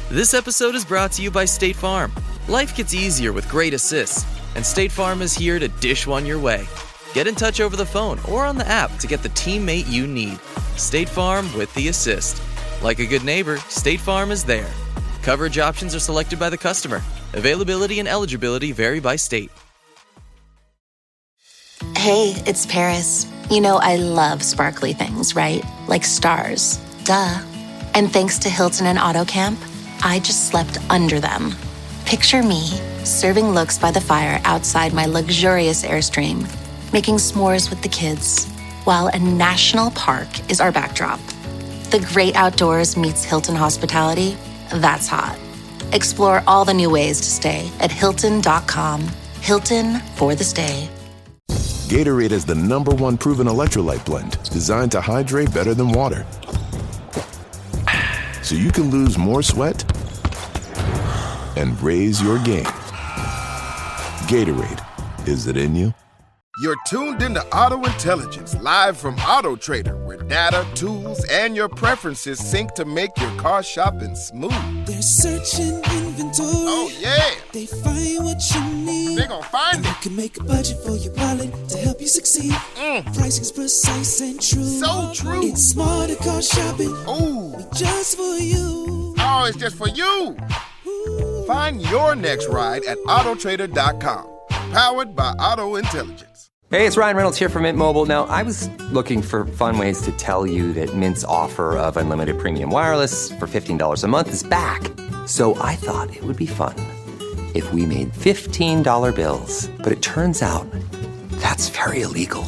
This episode is brought to you by State Farm. Life gets easier with great assists, and State Farm is here to dish one your way. Get in touch over the phone or on the app to get the teammate you need. State Farm with the assist. Like a good neighbor, State Farm is there. Coverage options are selected by the customer. Availability and eligibility vary by state. Hey, it's Paris. You know I love sparkly things, right? Like stars. Duh. And thanks to Hilton and AutoCamp, I just slept under them. Picture me, serving looks by the fire outside my luxurious Airstream, making s'mores with the kids, while a national park is our backdrop. The great outdoors meets Hilton hospitality. That's hot. Explore all the new ways to stay at Hilton.com. Hilton for the stay. Gatorade is the #1 proven electrolyte blend designed to hydrate better than water. So you can lose more sweat and raise your game. Gatorade, is it in you? You're tuned into Auto Intelligence, live from Auto Trader, where data, tools, and your preferences sync to make your car shopping smooth. They're searching inventory. Oh, yeah. They find what you need. They're gonna find it. You can make a budget for your wallet to help you succeed. Pricing's precise and true. So true. It's smarter car shopping. Ooh. Just for you. Oh, it's just for you. Ooh. Find your next ride at autotrader.com. Powered by Auto Intelligence. Hey, it's Ryan Reynolds here from Mint Mobile. Now, I was looking for fun ways to tell you that Mint's offer of unlimited premium wireless for $15 a month is back. So I thought it would be fun if we made $15 bills. But it turns out that's very illegal.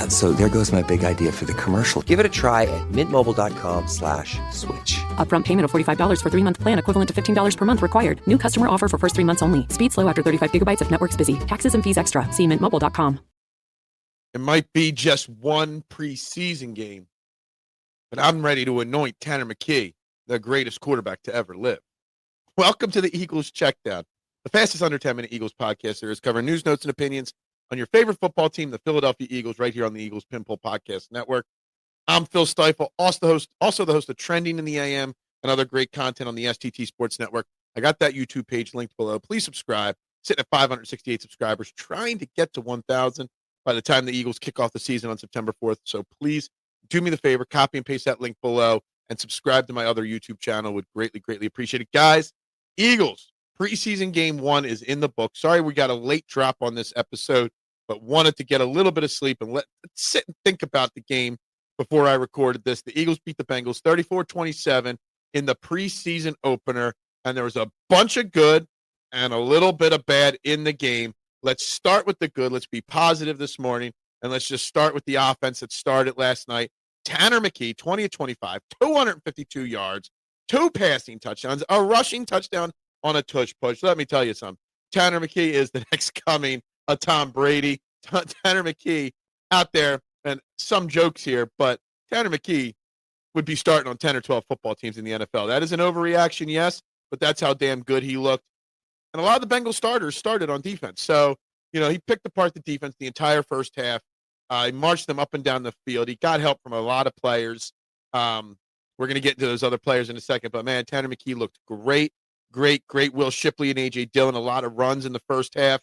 So there goes my big idea for the commercial. Give it a try at mintmobile.com/switch. Upfront payment of $45 for 3-month plan equivalent to $15 per month required. New customer offer for first 3 months only. Speed slow after 35 gigabytes if network's busy. Taxes and fees extra. See mintmobile.com. It might be just one preseason game, but I'm ready to anoint Tanner McKee the greatest quarterback to ever live. Welcome to the Eagles Checkdown, the fastest under 10-minute Eagles podcast series covering news, notes, and opinions on your favorite football team, the Philadelphia Eagles, right here on the Eagles Pinpool Podcast Network. I'm Phil Stiefel, also the host of Trending in the AM and other great content on the STT Sports Network. I got that YouTube page linked below. Please subscribe. Sitting at 568 subscribers, trying to get to 1,000 by the time the Eagles kick off the season on September 4th. So please do me the favor, copy and paste that link below and subscribe to my other YouTube channel. Would greatly, greatly appreciate it. Guys, Eagles preseason game 1 is in the book. Sorry we got a late drop on this episode, but wanted to get a little bit of sleep and let's sit and think about the game before I recorded this. The Eagles beat the Bengals 34-27 in the preseason opener, and there was a bunch of good and a little bit of bad in the game. Let's start with the good. Let's be positive this morning, and let's just start with the offense that started last night. Tanner McKee, 20 of 25, 252 yards, 2 passing touchdowns, a rushing touchdown on a tush push. Let me tell you something. Tanner McKee is the next coming of Tom Brady. Tanner McKee out there, and some jokes here, but Tanner McKee would be starting on 10 or 12 football teams in the NFL. That is an overreaction, yes, but that's how damn good he looked. And a lot of the Bengals starters started on defense. So, he picked apart the defense the entire first half. He marched them up and down the field. He got help from a lot of players. We're going to get into those other players in a second. But, man, Tanner McKee looked great. Great. Will Shipley and A.J. Dillon, a lot of runs in the first half.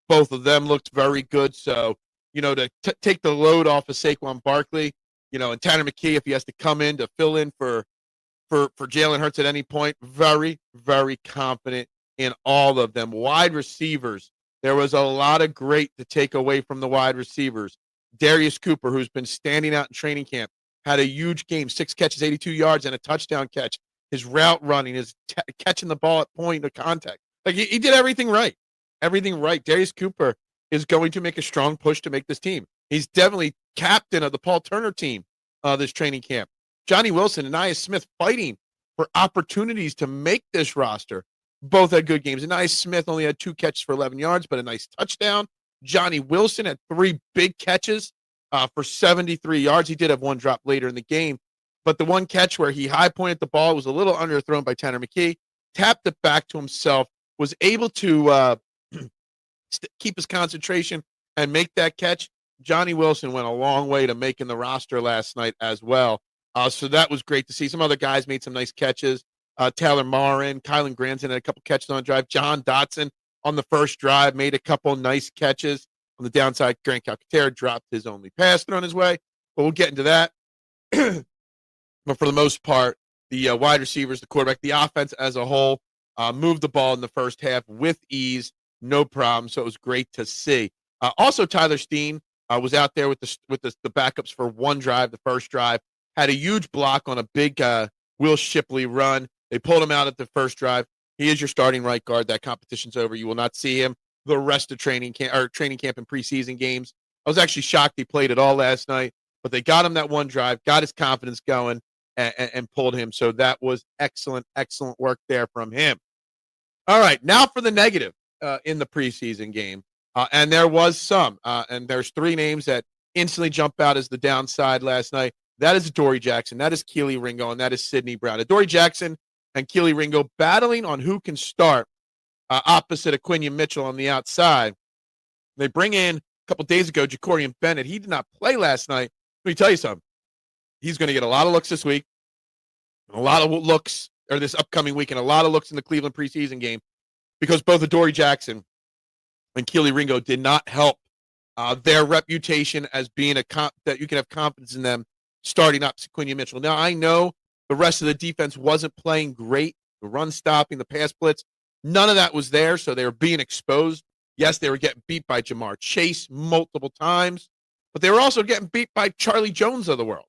Both of them looked very good. So, to take the load off of Saquon Barkley, and Tanner McKee, if he has to come in to fill in for Jalen Hurts at any point, very, very confident in all of them. Wide receivers, there was a lot of great to take away from the wide receivers. Darius Cooper, who's been standing out in training camp, had a huge game, 6 catches, 82 yards, and a touchdown catch. His route running, his catching the ball at point of contact. Like, he did everything right. Everything right. Darius Cooper is going to make a strong push to make this team. He's definitely captain of the Paul Turner team this training camp. Johnny Wilson and Nia Smith fighting for opportunities to make this roster. Both had good games. Nia Smith only had 2 catches for 11 yards, but a nice touchdown. Johnny Wilson had 3 big catches for 73 yards. He did have 1 drop later in the game, but the one catch where he high-pointed the ball was a little underthrown by Tanner McKee, tapped it back to himself, was able to keep his concentration and make that catch. Johnny Wilson went a long way to making the roster last night as well. So that was great to see. Some other guys made some nice catches. Taylor Morin, Kylan Granson had a couple catches on the drive. John Dotson on the first drive made a couple nice catches on the downside. Grant Calcaterra dropped his only pass thrown his way, but we'll get into that. But for the most part, the wide receivers, the quarterback, the offense as a whole moved the ball in the first half with ease, no problem. So it was great to see. Also, Tyler Steen was out there with the backups for one drive, the first drive, had a huge block on a big Will Shipley run. They pulled him out at the first drive. He is your starting right guard. That competition's over. You will not see him the rest of training camp and preseason games. I was actually shocked he played at all last night, but they got him that one drive, got his confidence going, and pulled him. So that was excellent, excellent work there from him. All right, now for the negative in the preseason game. And there was some. And there's three names that instantly jump out as the downside last night. That is Adoree Jackson, that is Keely Ringo, and that is Sidney Brown. Adoree Jackson and Keely Ringo battling on who can start opposite Aquinia Mitchell on the outside. They bring in, a couple days ago, Jacorian Bennett. He did not play last night. Let me tell you something. He's going to get a lot of looks this week, a lot of looks, or this upcoming week, and a lot of looks in the Cleveland preseason game because both Adoree Jackson and Keely Ringo did not help their reputation as being that you can have confidence in them starting up Aquinia Mitchell. Now, I know the rest of the defense wasn't playing great. The run stopping, the pass blitz, none of that was there, so they were being exposed. Yes, they were getting beat by Jamar Chase multiple times, but they were also getting beat by Charlie Jones of the world.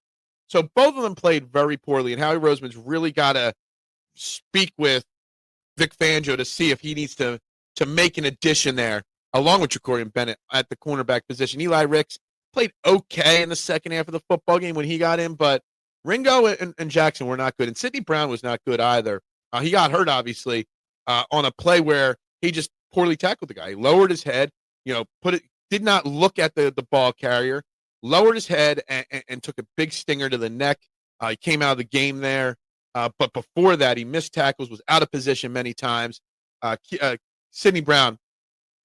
So both of them played very poorly, and Howie Roseman's really got to speak with Vic Fangio to see if he needs to make an addition there, along with Jacorian Bennett at the cornerback position. Eli Ricks played okay in the second half of the football game when he got in, but Ringo and Jackson were not good, and Sidney Brown was not good either. He got hurt, obviously, on a play where he just poorly tackled the guy. He lowered his head, did not look at the ball carrier, lowered his head, and took a big stinger to the neck. He came out of the game there, but before that, he missed tackles, was out of position many times. Sidney Brown,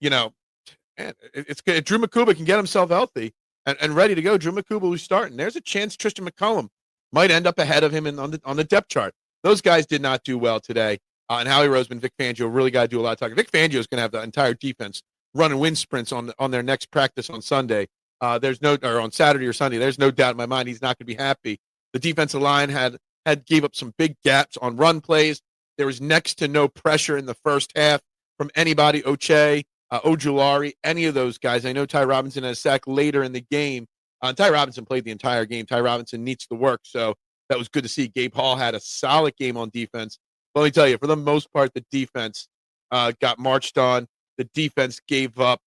it's good. Drew Makuba can get himself healthy and ready to go. Drew Makuba who's starting. There's a chance Tristan McCollum might end up ahead of him on the depth chart. Those guys did not do well today. And Howie Roseman, Vic Fangio really got to do a lot of talking. Vic Fangio is going to have the entire defense running wind sprints on their next practice on Sunday. Or on Saturday or Sunday. There's no doubt in my mind he's not going to be happy. The defensive line had gave up some big gaps on run plays. There was next to no pressure in the first half from anybody, Oche, Ojulari, any of those guys. I know Ty Robinson had a sack later in the game. Ty Robinson played the entire game. Ty Robinson needs the work, so that was good to see. Gabe Hall had a solid game on defense. But let me tell you, for the most part, the defense got marched on. The defense gave up,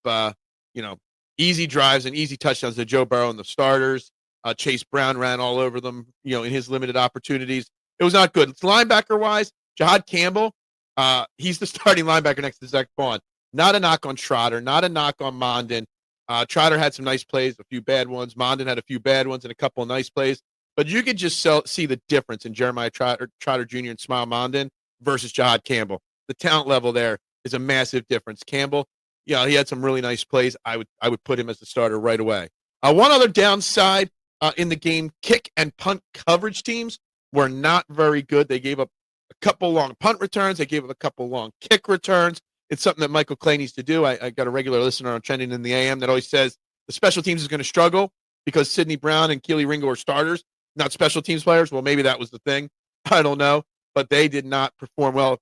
easy drives and easy touchdowns to Joe Burrow and the starters. Chase Brown ran all over them, in his limited opportunities. It was not good. It's linebacker-wise, Jahad Campbell, he's the starting linebacker next to Zach Vaughn. Not a knock on Trotter, not a knock on Mondin. Trotter had some nice plays, a few bad ones. Mondin had a few bad ones and a couple of nice plays. But you could just see the difference in Jeremiah Trotter Jr. and Smile Mondin versus Jahad Campbell. The talent level there is a massive difference. Campbell, he had some really nice plays. I would put him as the starter right away. One other downside in the game, kick and punt coverage teams were not very good. They gave up a couple long punt returns. They gave up a couple long kick returns. It's something that Michael Clay needs to do. I got a regular listener on Trending in the AM that always says the special teams is going to struggle because Sidney Brown and Keely Ringo are starters, not special teams players. Well, maybe that was the thing. I don't know. But they did not perform well.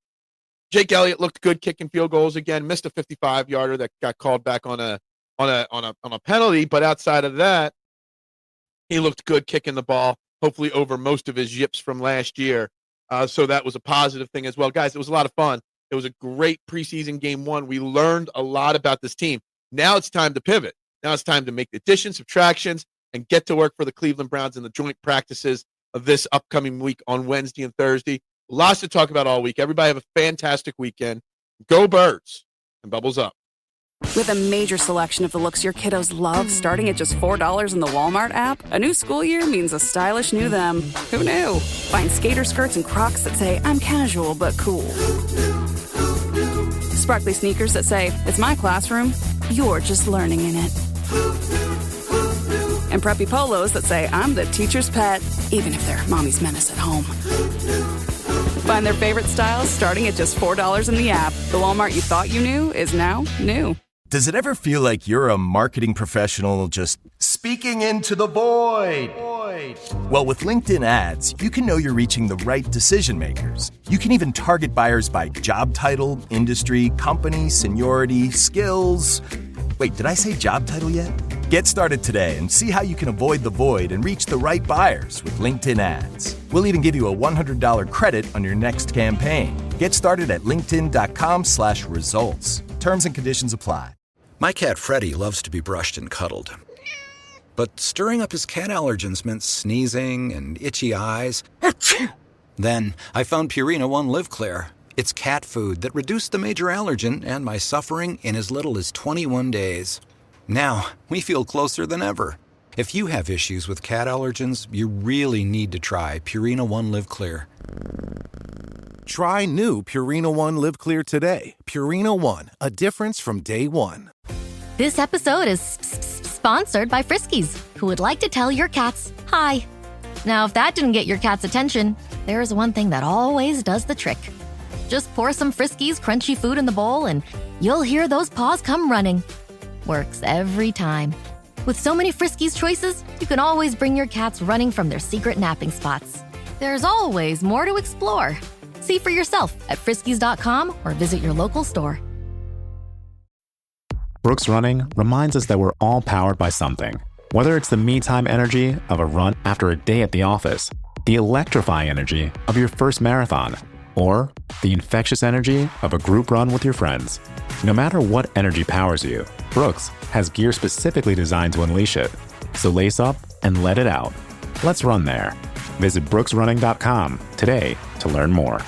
Jake Elliott looked good kicking field goals again, missed a 55-yarder that got called back on a penalty. But outside of that, he looked good kicking the ball, hopefully over most of his yips from last year. So that was a positive thing as well. Guys, it was a lot of fun. It was a great preseason game one. We learned a lot about this team. Now it's time to pivot. Now it's time to make additions, subtractions, and get to work for the Cleveland Browns in the joint practices of this upcoming week on Wednesday and Thursday. Lots to talk about all week. Everybody have a fantastic weekend. Go Birds, and bubbles up. With a major selection of the looks your kiddos love starting at just $4 in the Walmart app, a new school year means a stylish new them. Who knew? Find skater skirts and Crocs that say, I'm casual but cool. Sparkly sneakers that say, it's my classroom, you're just learning in it. And preppy polos that say, I'm the teacher's pet, even if they're mommy's menace at home. Find their favorite styles starting at just $4 in the app. The Walmart you thought you knew is now new. Does it ever feel like you're a marketing professional just speaking into the void? Well, with LinkedIn ads, you can know you're reaching the right decision makers. You can even target buyers by job title, industry, company, seniority, skills. Wait, did I say job title yet? Get started today and see how you can avoid the void and reach the right buyers with LinkedIn ads. We'll even give you a $100 credit on your next campaign. Get started at linkedin.com/results. Terms and conditions apply. My cat Freddie loves to be brushed and cuddled. But stirring up his cat allergens meant sneezing and itchy eyes. Then I found Purina One Live Clear. It's cat food that reduced the major allergen and my suffering in as little as 21 days. Now, we feel closer than ever. If you have issues with cat allergens, you really need to try Purina One Live Clear. Try new Purina One Live Clear today. Purina One, a difference from day one. This episode is sponsored by Friskies, who would like to tell your cats hi. Now, if that didn't get your cat's attention, there's one thing that always does the trick. Just pour some Friskies crunchy food in the bowl and you'll hear those paws come running. Works every time. With so many Friskies choices, you can always bring your cats running from their secret napping spots. There's always more to explore. See for yourself at friskies.com or visit your local store. Brooks Running reminds us that we're all powered by something. Whether it's the me-time energy of a run after a day at the office, the electrifying energy of your first marathon, or the infectious energy of a group run with your friends. No matter what energy powers you, Brooks has gear specifically designed to unleash it. So lace up and let it out. Let's run there. Visit brooksrunning.com today to learn more.